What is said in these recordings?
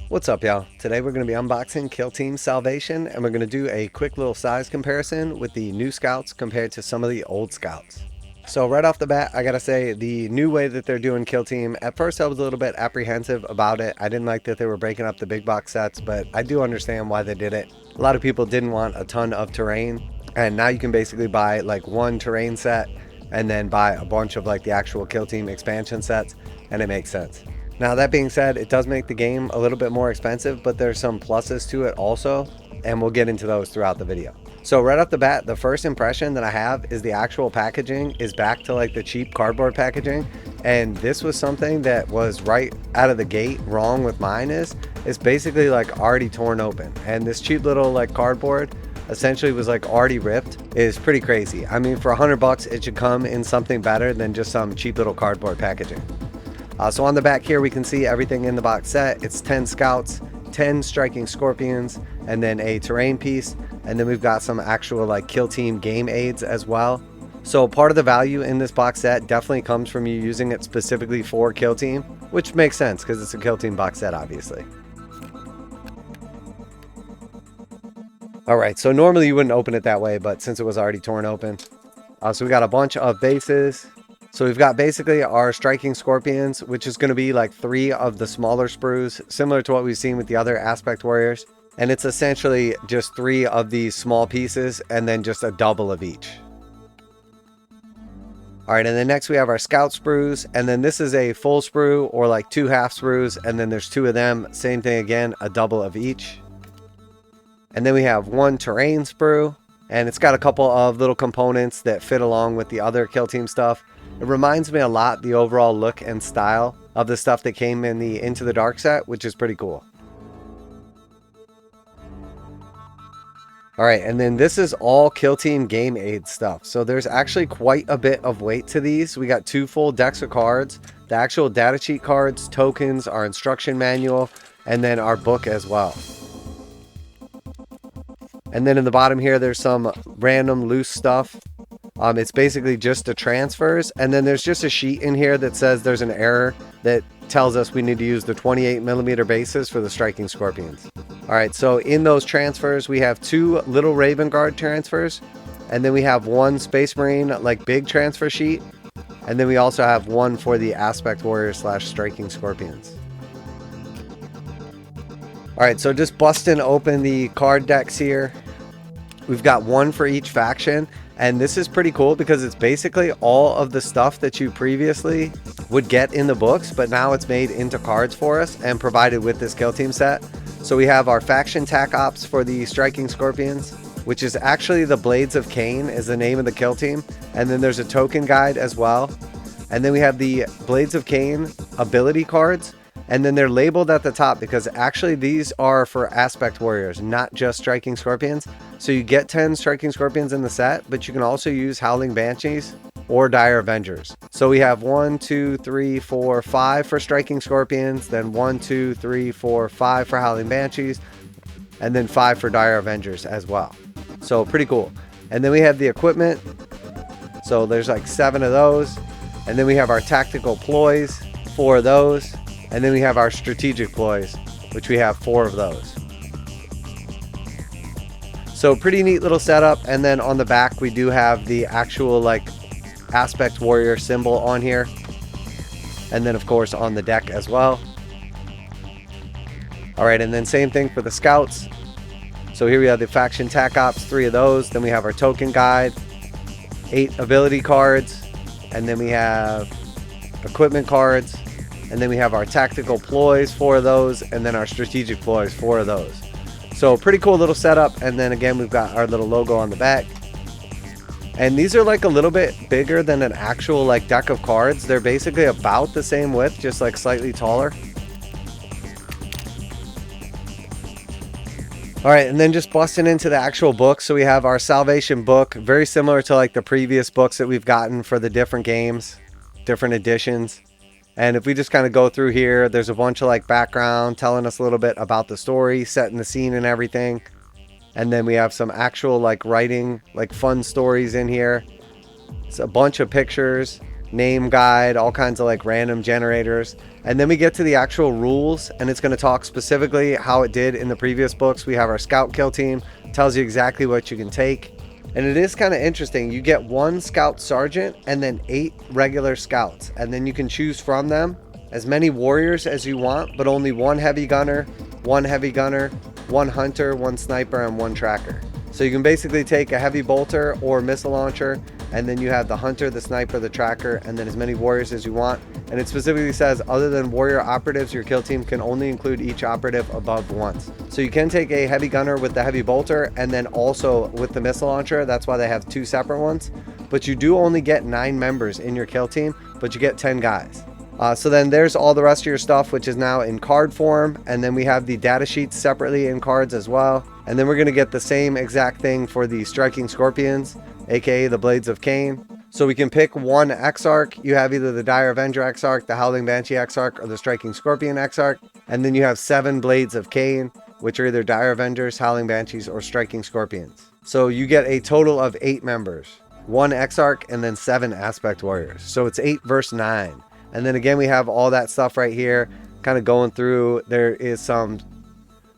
What's up, y'all? Today we're going to be unboxing Killteam Salvation, and we're going to do a quick little size comparison with the new scouts compared to some of the old scouts. So right off the bat, I gotta say, the new way that they're doing Killteam, at first I was a little bit apprehensive about it. I didn't like that they were breaking up the big box sets, but I do understand why they did it. A lot of people didn't want a ton of terrain, and now you can basically buy like one terrain set and then buy a bunch of like the actual Killteam expansion sets, and it makes sense. Now that being said, it does make the game a little bit more expensive, but there's some pluses to it also, and we'll get into those throughout the video. So right off the bat, the first impression that I have is the actual packaging is back to like the cheap cardboard packaging, and this was something that was right out of the gate wrong with mine. It's basically like already torn open, and this cheap little like cardboard essentially was like already ripped. Is pretty crazy. I mean, for $100 it should come in something better than just some cheap little cardboard packaging. So on the back here we can see everything in the box set. It's 10 scouts, 10 striking scorpions, and then a terrain piece, and then we've got some actual like Killteam game aids as well. So part of the value in this box set definitely comes from you using it specifically for Killteam, which makes sense because it's a Killteam box set, obviously. Alright, so normally you wouldn't open it that way, but since it was already torn open. So we got a bunch of bases. So we've got basically our striking scorpions, which is going to be like 3 of the smaller sprues, similar to what we've seen with the other aspect warriors. And it's essentially just 3 of these small pieces and then just a double of each. Alright, and then next we have our scout sprues, and then this is a full sprue or like 2 half sprues, and then there's 2 of them, same thing again, a double of each. And then we have 1 terrain sprue, and it's got a couple of little components that fit along with the other Killteam stuff. It reminds me a lot the overall look and style of the stuff that came in the Into the Dark set, which is pretty cool. Alright, and then this is all Killteam game aid stuff. So there's actually quite a bit of weight to these. We got 2 full decks of cards, the actual datasheet cards, tokens, our instruction manual, and then our book as well. And then in the bottom here, there's some random loose stuff. It's basically just the transfers, and then there's just a sheet in here that says there's an error that tells us we need to use the 28mm bases for the striking scorpions. Alright, so in those transfers we have 2 little Raven Guard transfers, and then we have 1 Space Marine like big transfer sheet, and then we also have 1 for the aspect warrior / striking scorpions. Alright, so just busting open the card decks here. We've got 1 for each faction, and this is pretty cool because it's basically all of the stuff that you previously would get in the books, but now it's made into cards for us and provided with this Killteam set. So we have our faction tac ops for the striking scorpions, which is actually the Blades of Cain is the name of the Killteam, and then there's a token guide as well. And then we have the Blades of Cain ability cards, and then they're labeled at the top because actually these are for aspect warriors, not just striking scorpions. So you get 10 striking scorpions in the set, but you can also use howling banshees or dire avengers. So we have 1, 2, 3, 4, 5 for striking scorpions, then 1, 2, 3, 4, 5 for howling banshees, and then 5 for dire avengers as well. So pretty cool. And then we have the equipment. So there's like 7 of those. And then we have our tactical ploys, 4 of those. And then we have our strategic ploys, which we have 4 of those. So pretty neat little setup. And then on the back we do have the actual like aspect warrior symbol on here, and then of course on the deck as well. Alright, and then same thing for the scouts. So here we have the faction tac ops, 3 of those. Then we have our token guide, 8 ability cards, and then we have equipment cards, and then we have our tactical ploys, 4 of those, and then our strategic ploys, 4 of those. So pretty cool little setup. And then again we've got our little logo on the back, and these are like a little bit bigger than an actual like deck of cards. They're basically about the same width, just like slightly taller. Alright, and then just busting into the actual book. So we have our Salvation book, very similar to like the previous books that we've gotten for the different games, different editions. And if we just kind of go through here, there's a bunch of like background telling us a little bit about the story, setting the scene and everything. And then we have some actual like writing, like fun stories in here. It's a bunch of pictures. name guide, all kinds of like random generators. And then we get to the actual rules, and it's going to talk specifically how it did in the previous books. We have our scout kill team, tells you exactly what you can take. And it is kind of interesting. You get 1 scout sergeant and then 8 regular scouts, and then you can choose from them as many warriors as you want, but only 1 heavy gunner, 1 heavy gunner, 1 hunter, 1 sniper, and 1 tracker. So you can basically take a heavy bolter or missile launcher, and then you have the hunter, the sniper, the tracker, and then as many warriors as you want. And it specifically says, other than warrior operatives, your kill team can only include each operative above once. So you can take a heavy gunner with the heavy bolter, and then also with the missile launcher. That's why they have 2 separate ones. But you do only get 9 members in your kill team, but you get 10 guys. So then there's all the rest of your stuff, which is now in card form. And then we have the data sheets separately in cards as well. And then we're going to get the same exact thing for the striking scorpions, aka the blades of Cain. So we can pick 1 Exarch. You have either the Dire Avenger Exarch, the Howling Banshee Exarch, or the Striking Scorpion Exarch. And then you have 7 blades of Cain, which are either Dire Avengers, Howling Banshees, or Striking Scorpions. So you get a total of 8 members, 1 Exarch, and then 7 Aspect Warriors. So it's 8 versus 9. And then again, we have all that stuff right here, kind of going through. There is some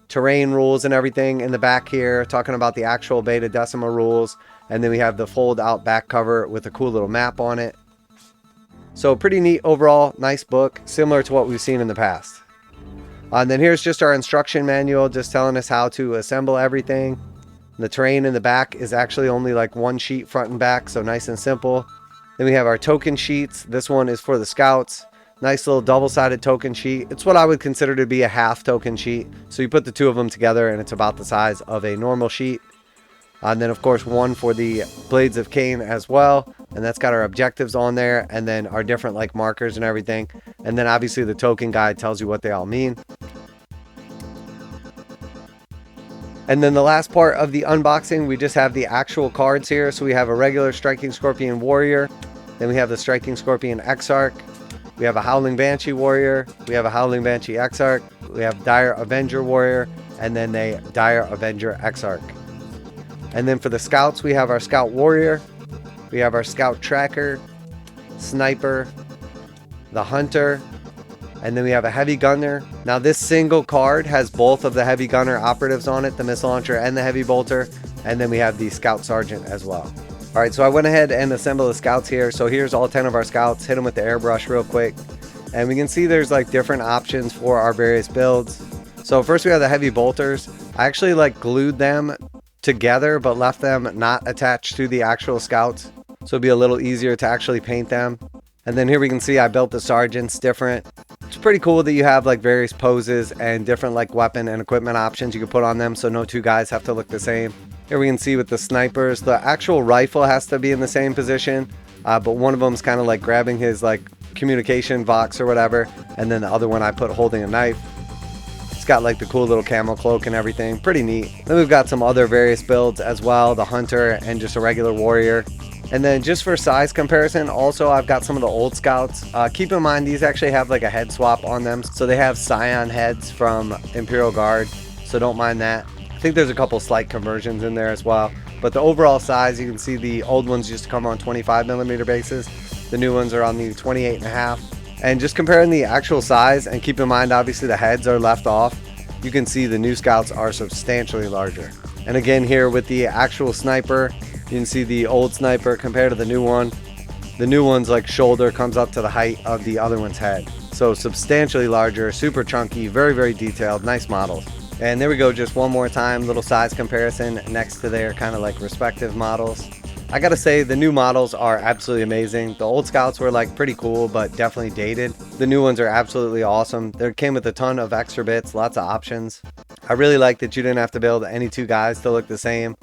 terrain rules and everything in the back here, talking about the actual Beta Decima rules. And then we have the fold out back cover with a cool little map on it. So pretty neat overall, nice book, similar to what we've seen in the past. And then here's just our instruction manual, just telling us how to assemble everything. The terrain in the back is actually only like 1 sheet front and back, so nice and simple. Then we have our token sheets. This one is for the scouts. Nice little double-sided token sheet. It's what I would consider to be a half token sheet. So you put the 2 of them together and it's about the size of a normal sheet. And then of course 1 for the blades of Cain as well. And that's got our objectives on there, and then our different like markers and everything. And then obviously the token guide tells you what they all mean. And then the last part of the unboxing, we just have the actual cards here. So we have a regular Striking Scorpion Warrior. Then we have the Striking Scorpion Exarch. We have a Howling Banshee Warrior. We have a Howling Banshee Exarch. We have Dire Avenger Warrior. And then a Dire Avenger Exarch. And then for the scouts, we have our Scout Warrior. We have our Scout Tracker, Sniper, the Hunter, and then we have a Heavy Gunner. Now this single card has both of the Heavy Gunner operatives on it, the Missile Launcher and the Heavy Bolter. And then we have the Scout Sergeant as well. All right, so I went ahead and assembled the scouts here. So here's all 10 of our scouts. Hit them with the airbrush real quick. And we can see there's like different options for our various builds. So first we have the heavy bolters. I actually like glued them together, but left them not attached to the actual scouts. So it'd be a little easier to actually paint them. And then here we can see I built the sergeants different. It's pretty cool that you have like various poses and different like weapon and equipment options you can put on them, so no 2 guys have to look the same. Here we can see with the snipers, the actual rifle has to be in the same position, but one of them is kind of like grabbing his like communication box or whatever, and then the other one I put holding a knife. It's got like the cool little camo cloak and everything, pretty neat. Then we've got some other various builds as well, the hunter and just a regular warrior. And then just for size comparison, also I've got some of the old scouts. Keep in mind these actually have like a head swap on them, so they have Scion heads from Imperial Guard, so don't mind that. I think there's a couple slight conversions in there as well, but the overall size, you can see the old ones used to come on 25mm bases. The new ones are on the 28.5. And just comparing the actual size, and keep in mind obviously the heads are left off, you can see the new scouts are substantially larger. And again here with the actual sniper, you can see the old sniper compared to the new one. The new one's like shoulder comes up to the height of the other one's head. So substantially larger, super chunky, very, very detailed, nice models. And there we go, just one more time, little size comparison next to their kind of like respective models. I gotta say the new models are absolutely amazing. The old scouts were like pretty cool, but definitely dated. The new ones are absolutely awesome. They came with a ton of extra bits, lots of options. I really like that you didn't have to build any 2 guys to look the same.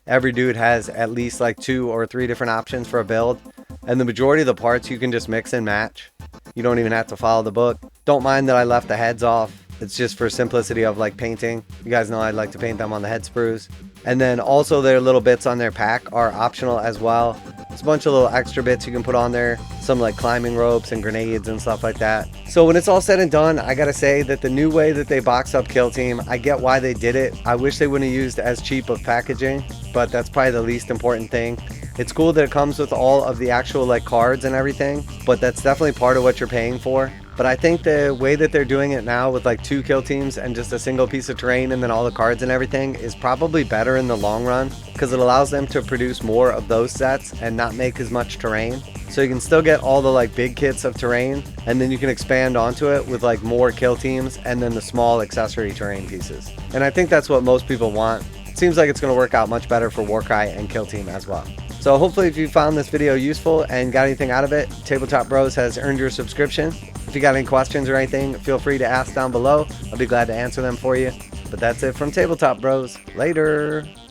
Every dude has at least like 2 or 3 different options for a build. And the majority of the parts you can just mix and match. You don't even have to follow the book. Don't mind that I left the heads off. It's just for simplicity of like painting. You guys know I'd like to paint them on the head sprues. And then also their little bits on their pack are optional as well. It's a bunch of little extra bits you can put on there. Some like climbing ropes and grenades and stuff like that. So when it's all said and done, I gotta say that the new way that they box up Kill Team, I get why they did it. I wish they wouldn't have used as cheap of packaging, but that's probably the least important thing. It's cool that it comes with all of the actual like cards and everything, but that's definitely part of what you're paying for. But I think the way that they're doing it now with like 2 kill teams and just a single piece of terrain and then all the cards and everything is probably better in the long run, because it allows them to produce more of those sets and not make as much terrain. So you can still get all the like big kits of terrain, and then you can expand onto it with like more kill teams and then the small accessory terrain pieces. And I think that's what most people want. It seems like it's going to work out much better for Warcry and Killteam as well. So hopefully if you found this video useful and got anything out of it, Tabletop Bros has earned your subscription. If you got any questions or anything, feel free to ask down below. I'll be glad to answer them for you. But that's it from Tabletop Bros. Later!